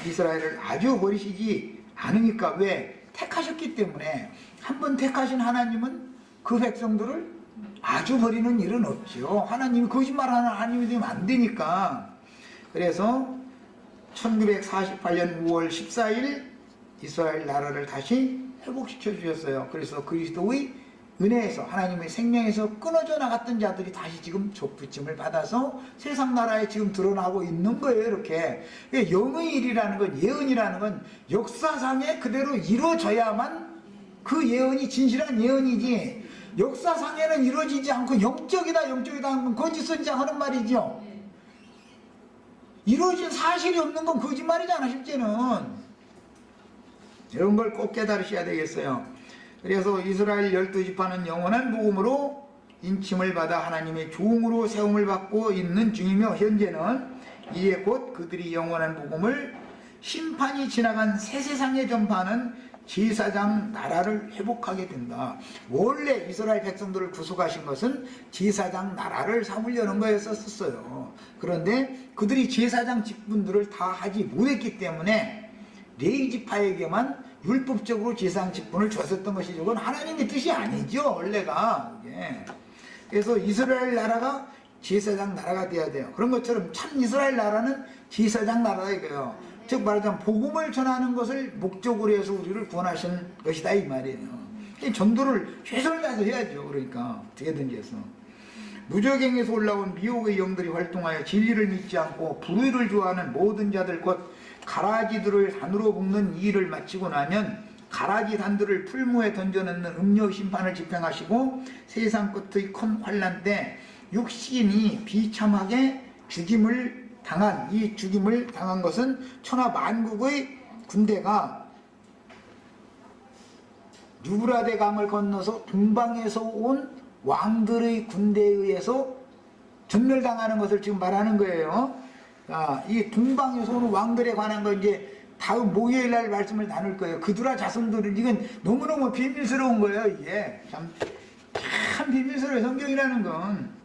이스라엘을 아주 버리시지 않으니까. 왜? 택하셨기 때문에. 한번 택하신 하나님은 그 백성들을 아주 버리는 일은 없죠. 하나님이 거짓말하는 하나님이 되면 안 되니까. 그래서 1948년 5월 14일 이스라엘 나라를 다시 회복시켜 주셨어요. 그래서 그리스도의 은혜에서 하나님의 생명에서 끊어져 나갔던 자들이 다시 지금 족부침을 받아서 세상 나라에 지금 드러나고 있는 거예요. 이렇게 영의 일이라는 건, 예언이라는 건 역사상에 그대로 이루어져야만 그 예언이 진실한 예언이지, 역사상에는 이루어지지 않고 영적이다 하는 건 거짓선지자하는 말이죠. 이루어진 사실이 없는 건 거짓말이잖아 실제는. 이런 걸 꼭 깨달으셔야 되겠어요. 그래서 이스라엘 12지파는 영원한 복음으로 인침을 받아 하나님의 종으로 세움을 받고 있는 중이며, 현재는 이에 곧 그들이 영원한 복음을 심판이 지나간 새 세상에 전파하는 제사장 나라를 회복하게 된다. 원래 이스라엘 백성들을 구속하신 것은 제사장 나라를 삼으려는 거였었어요. 그런데 그들이 제사장 직분들을 다 하지 못했기 때문에 레위지파에게만 율법적으로 제사장 직분을 줬었던 것이죠. 그건 하나님의 뜻이 아니죠 원래가. 그래서 이스라엘 나라가 제사장 나라가 돼야 돼요. 그런 것처럼 참 이스라엘 나라는 제사장 나라다 이거예요. 즉 말하자면 복음을 전하는 것을 목적으로 해서 우리를 구원하신 것이다 이 말이에요. 전도를 최선을 다해서 해야죠. 그러니까 어떻게든지 해서. 무적행에서 올라온 미혹의 영들이 활동하여 진리를 믿지 않고 불의를 좋아하는 모든 자들 곧 가라지들을 산으로 볶는 이 일을 마치고 나면 가라지 단들을 풀무에 던져넣는 음료 심판을 집행하시고 세상 끝의 큰 환란 때 육신이 비참하게 죽임을 당한 것은 천하 만국의 군대가 유브라데 강을 건너서 동방에서 온 왕들의 군대에 의해서 전멸당하는 것을 지금 말하는 거예요. 이 동방에서 오는 왕들에 관한 거 이제 다음 목요일 날 말씀을 나눌 거예요. 그두라 자손들은 이건 너무너무 비밀스러운 거예요. 이게 참 비밀스러운 성경이라는 건.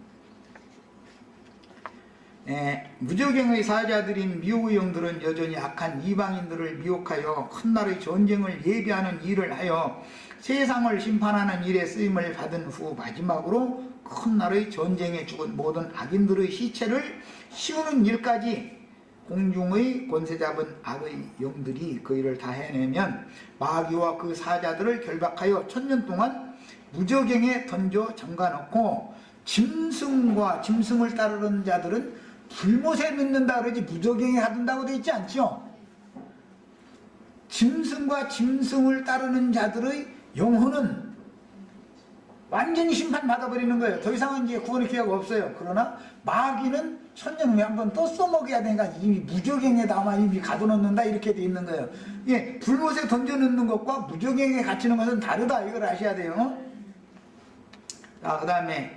무저갱의 사자들인 미혹의 영들은 여전히 악한 이방인들을 미혹하여 큰 날의 전쟁을 예비하는 일을 하여 세상을 심판하는 일에 쓰임을 받은 후 마지막으로 큰 날의 전쟁에 죽은 모든 악인들의 시체를 씌우는 일까지 공중의 권세 잡은 악의 영들이 그 일을 다 해내면 마귀와 그 사자들을 결박하여 1000년 동안 무저갱에 던져 잠가놓고 짐승을 따르는 자들은 불못에 넣는다 그러지 무저갱에 가둔다고 돼 있지 않죠? 짐승과 짐승을 따르는 자들의 영혼은 완전히 심판받아버리는 거예요. 더 이상은 이제 구원의 기회가 없어요. 그러나 마귀는 1000년 후에 한번 또 써먹여야 되니까 이미 무저갱에다만 이미 가둬놓는다 이렇게 돼 있는 거예요. 예, 불못에 던져놓는 것과 무저갱에 갇히는 것은 다르다 이걸 아셔야 돼요. 자, 그 다음에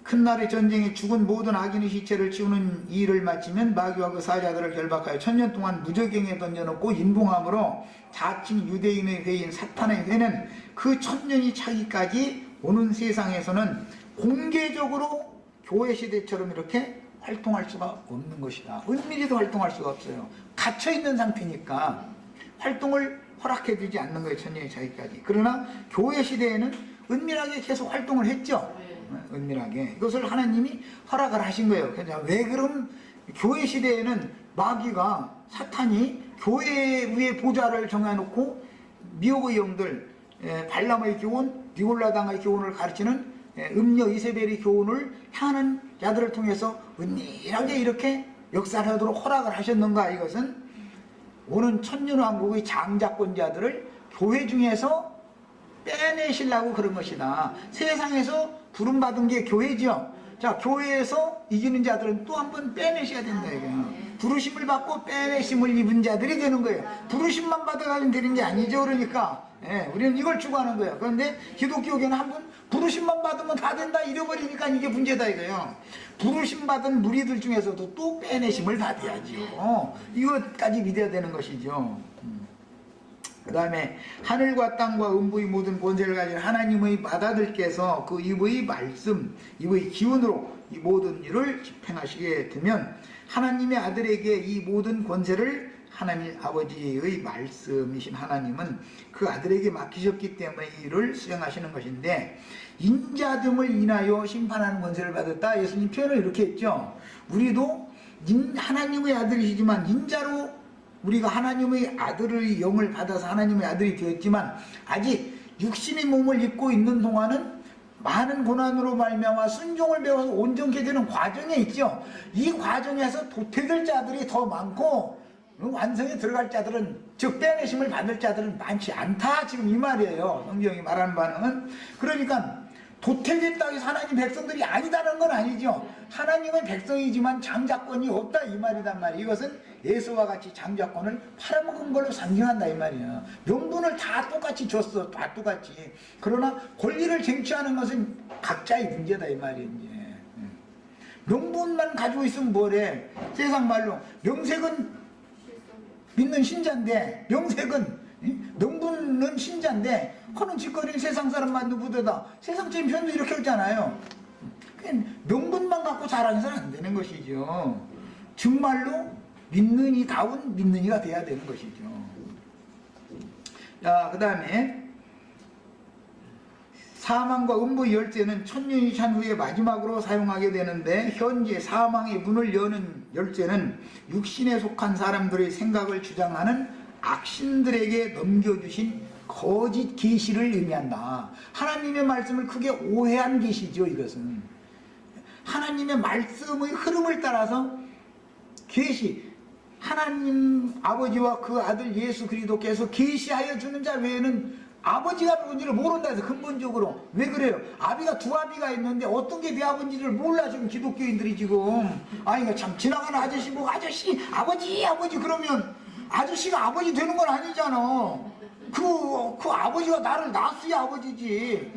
큰 날의 전쟁에 죽은 모든 악인의 시체를 치우는 일을 마치면 마귀와 그 사자들을 결박하여 1000년 동안 무저갱에 던져놓고 인봉함으로 자칭 유대인의 회인 사탄의 회는 그 1000년이 차기까지 오는 세상에서는 공개적으로 교회 시대처럼 이렇게 활동할 수가 없는 것이다. 은밀히도 활동할 수가 없어요. 갇혀있는 상태니까 활동을 허락해주지 않는 거예요. 1000년이 차기까지. 그러나 교회 시대에는 은밀하게 계속 활동을 했죠. 은밀하게. 이것을 하나님이 허락을 하신 거예요. 왜 그럼 교회 시대에는 마귀가 사탄이 교회 위에 보좌를 정해놓고 미혹의 영들, 발람의 교훈, 니골라당의 교훈을 가르치는 음녀 이세벨의 교훈을 향하는 자들을 통해서 은밀하게 이렇게 역사하도록 허락을 하셨는가. 이것은 오는 천년왕국의 장자권자들을 교회 중에서 빼내시려고 그런 것이다. 세상에서 부름받은 게 교회죠. 자, 교회에서 이기는 자들은 또 한 번 빼내셔야 된다 이거예요. 부르심을 받고 빼내심을 입은 자들이 되는 거예요. 부르심만 받아가면 되는 게 아니죠. 그러니까 우리는 이걸 추구하는 거예요. 그런데 기독교계는 한 번 부르심만 받으면 다 된다 잃어버리니까 이게 문제다 이거예요. 부르심 받은 무리들 중에서도 또 빼내심을 받아야죠. 이것까지 믿어야 되는 것이죠. 그 다음에 하늘과 땅과 음부의 모든 권세를 가진 하나님의 바다들께서 그 입의 말씀, 입의 기운으로 이 모든 일을 집행하시게 되면 하나님의 아들에게 이 모든 권세를 하나님 아버지의 말씀이신 하나님은 그 아들에게 맡기셨기 때문에 이 일을 수행하시는 것인데, 인자 등을 인하여 심판하는 권세를 받았다. 예수님 표현을 이렇게 했죠. 우리도 하나님의 아들이시지만 인자로 우리가 하나님의 아들의 영을 받아서 하나님의 아들이 되었지만 아직 육신의 몸을 입고 있는 동안은 많은 고난으로 말미암아 순종을 배워서 온전케 되는 과정에 있죠. 이 과정에서 도태될 자들이 더 많고 완성에 들어갈 자들은, 즉 빼내심을 받을 자들은 많지 않다. 지금 이 말이에요. 성경이 말하는 바는. 그러니까 도태됐다 해서 하나님 백성들이 아니다는 건 아니죠. 하나님의 백성이지만 장자권이 없다 이 말이단 말이에요. 이것은 예수와 같이 장자권을 팔아먹은 걸로 상징한다 이 말이에요. 명분을 다 똑같이 줬어. 다 똑같이. 그러나 권리를 쟁취하는 것은 각자의 문제다 이 말이에요. 이제. 명분만 가지고 있으면 뭐래. 세상 말로 명색은 믿는 신자인데, 명색은 명분은 신자인데 하는 짓거리는 세상 사람만 누구보다 세상적인 표현도 이렇게 했잖아요. 명분만 갖고 자랑해서는 안 되는 것이죠. 정말로 믿는 이다운 믿는 이가 돼야 되는 것이죠. 자, 그 다음에 사망과 음부의 열쇠는 1000년이 찬 후에 마지막으로 사용하게 되는데, 현재 사망의 문을 여는 열쇠는 육신에 속한 사람들의 생각을 주장하는 악신들에게 넘겨주신 거짓 계시를 의미한다. 하나님의 말씀을 크게 오해한 계시죠. 이것은 하나님의 말씀의 흐름을 따라서 계시, 하나님 아버지와 그 아들 예수 그리스도께서 계시하여 주는 자 외에는 아버지가 누군지를 모른다 해서 근본적으로. 왜 그래요? 아비가 두 아비가 있는데 어떤 게 내 아버지를 몰라 지금 기독교인들이 지금. 아니 참 지나가는 아저씨 보고 아저씨 아버지 아버지 그러면 아저씨가 아버지 되는 건 아니잖아. 그 아버지가 나를 낳았어야 아버지지.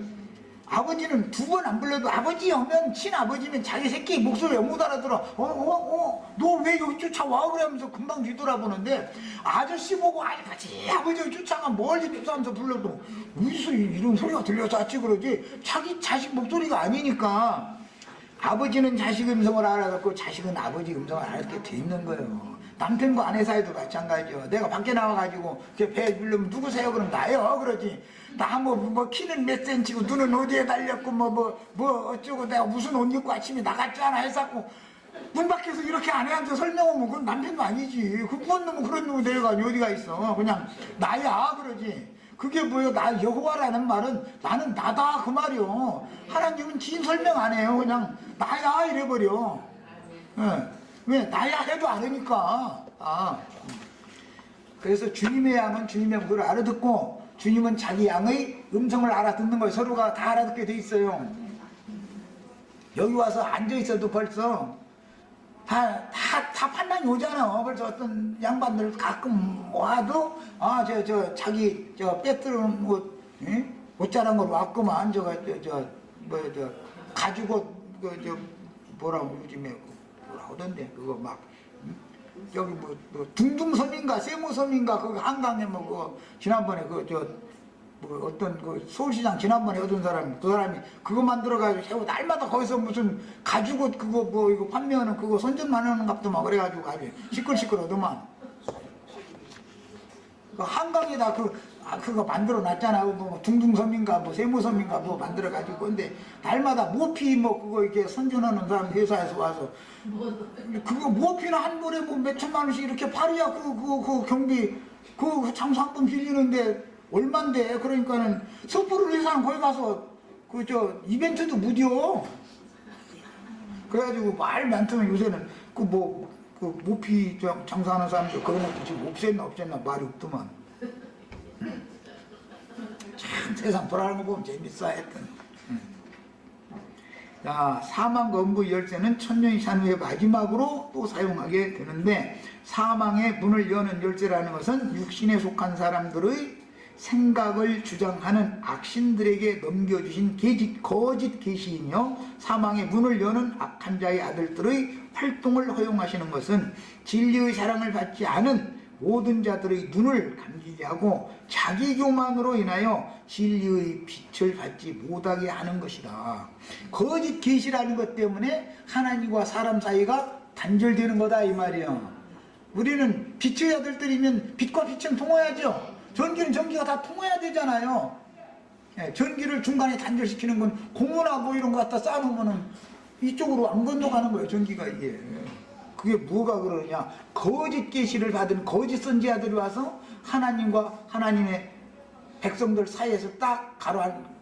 아버지는 두 번 안 불러도 아버지 하면 친아버지면 자기 새끼 목소리 못 알아들어. 너 왜 여기 쫓아와? 그러면서 금방 뒤돌아보는데 아저씨 보고 아버지 쫓아가 멀리 쫓아가면서 불러도 무슨 이런 소리가 들려서 어찌 그러지? 자기 자식 목소리가 아니니까. 아버지는 자식 음성을 알아듣고 자식은 아버지 음성을 알아듣게 돼 있는 거예요. 남편과 아내 사이도 마찬가지요. 내가 밖에 나와가지고 배 부르면 누구세요? 그럼 나요. 그러지. 나 뭐 키는 몇 센치고 눈은 어디에 달렸고 뭐 어쩌고 내가 무슨 옷 입고 아침에 나갔잖아 해서 문 밖에서 이렇게 아내한테 설명하면 그건 남편도 아니지. 그런 놈은 그런 놈은 내려가니 어디가 있어. 그냥 나야 그러지. 그게 뭐예요? 나 여호와라는 말은 나는 나다 그 말이요. 하나님은 긴 설명 안 해요. 그냥 나야 이래버려. 네. 왜? 나야 해도 알으니까. 그래서 주님의 양은 주님의 목소리를 알아듣고 주님은 자기 양의 음성을 알아듣는 거예요. 서로가 다 알아듣게 돼 있어요. 여기 와서 앉아있어도 벌써 다 판단이 오잖아. 벌써 어떤 양반들 가끔 와도 자기 빼뜨는 옷자란 걸 왔구만. 가지고 뭐라고 요즘에 뭐라 하던데 그거 막 여기 뭐 둥둥섬인가 세모섬인가 그 한강에 지난번에 어떤 서울시장 지난번에 얻은 사람이 그 사람이 그거 만들어가지고 날마다 거기서 무슨 가지고 그거 이거 판매하는 그거 선전만 하는 값도만 그래가지고 아주 시끌시끌하더만. 그 한강에다 그거 만들어 놨잖아. 둥둥섬인가 세모섬인가 만들어가지고. 근데 날마다 모피 그거 이렇게 선전하는 사람 회사에서 와서 그거 모피는 한 번에 몇 천만 원씩 이렇게 팔이야. 그 경비 그 장소 한 번 빌리는데 얼만데. 그러니까는 섣부른 회사는 거기 가서 이벤트도 무디어. 그래가지고 말 많더면 요새는 모피 장사하는 사람들 그런 것도 지금 없앴나 말이 없더만. 참 세상 돌아가는 거 보면 재밌어 하여튼. 자, 사망과 음부 열쇠는 천년이 산 후에 마지막으로 또 사용하게 되는데, 사망의 문을 여는 열쇠라는 것은 육신에 속한 사람들의 생각을 주장하는 악신들에게 넘겨주신 거짓 계시이며, 사망의 문을 여는 악한 자의 아들들의 활동을 허용하시는 것은 진리의 사랑을 받지 않은 모든 자들의 눈을 감기게 하고 자기 교만으로 인하여 진리의 빛을 받지 못하게 하는 것이다. 거짓 계시라는 것 때문에 하나님과 사람 사이가 단절되는 거다 이 말이에요. 우리는 빛의 아들들이면 빛과 빛은 통해야죠. 전기는 전기가 다 통해야 되잖아요. 전기를 중간에 단절시키는 건 고무나 이런 거 갖다 쌓아놓으면 이쪽으로 안 건너가는 거예요. 전기가 이게. 그게 뭐가 그러냐? 거짓 계시를 받은 거짓 선지자들이 와서 하나님과 하나님의 백성들 사이에서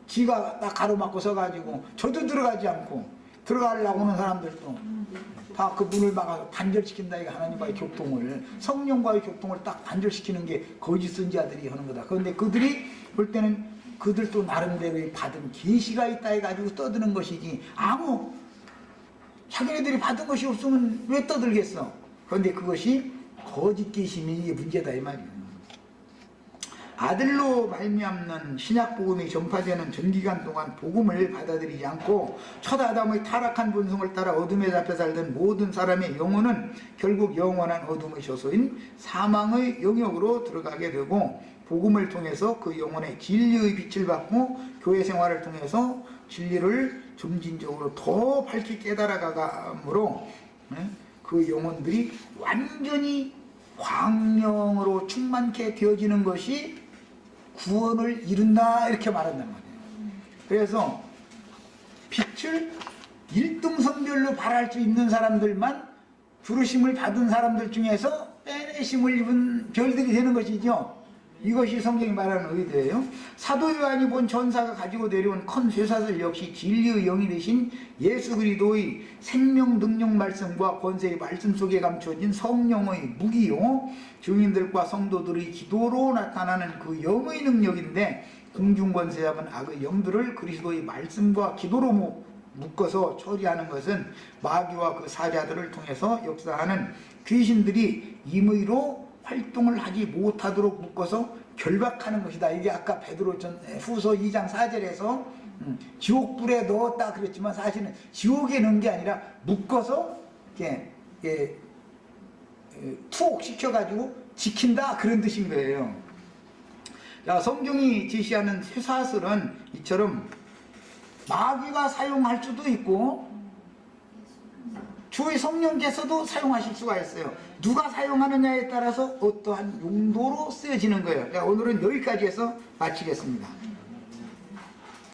지가 딱 가로막고 서가지고 저도 들어가지 않고 들어가려고 하는 사람들도 다 그 문을 막아서 단절시킨다. 이게 하나님과의 교통을, 성령과의 교통을 딱 단절시키는 게 거짓 선지자들이 하는 거다. 그런데 그들이 볼 때는 그들도 나름대로의 받은 계시가 있다 해가지고 떠드는 것이지, 자기네들이 받은 것이 없으면 왜 떠들겠어? 그런데 그것이 거짓 계시면 이게 문제다 이 말이에요. 아들로 말미암는 신약 복음이 전파되는 전기간 동안 복음을 받아들이지 않고 첫 아담의 타락한 본성을 따라 어둠에 잡혀 살던 모든 사람의 영혼은 결국 영원한 어둠의 저소인 사망의 영역으로 들어가게 되고, 복음을 통해서 그 영혼의 진리의 빛을 받고 교회 생활을 통해서 진리를 점진적으로 더 밝히 깨달아가므로 그 영혼들이 완전히 광명으로 충만케 되어지는 것이 구원을 이룬다 이렇게 말한단 말이에요. 그래서 빛을 일등성별로 발할 수 있는 사람들만 부르심을 받은 사람들 중에서 빼내심을 입은 별들이 되는 것이죠. 이것이 성경이 말하는 의도예요. 사도 요한이 본 전사가 가지고 내려온 큰 쇠사슬 역시 진리의 영이 되신 예수 그리스도의 생명 능력 말씀과 권세의 말씀 속에 감춰진 성령의 무기요, 증인들과 성도들의 기도로 나타나는 그 영의 능력인데, 공중권세 잡은 악의 영들을 그리스도의 말씀과 기도로 묶어서 처리하는 것은 마귀와 그 사자들을 통해서 역사하는 귀신들이 임의로 활동을 하지 못하도록 묶어서 결박하는 것이다. 이게 아까 베드로 후서 2장 4절에서 지옥불에 넣었다 그랬지만, 사실은 지옥에 넣은 게 아니라 묶어서 이렇게 투옥시켜가지고 지킨다, 그런 뜻인 거예요. 자, 성경이 제시하는 쇠사슬은 이처럼 마귀가 사용할 수도 있고 주의 성령께서도 사용하실 수가 있어요. 누가 사용하느냐에 따라서 어떠한 용도로 쓰여지는 거예요. 자, 오늘은 여기까지 해서 마치겠습니다.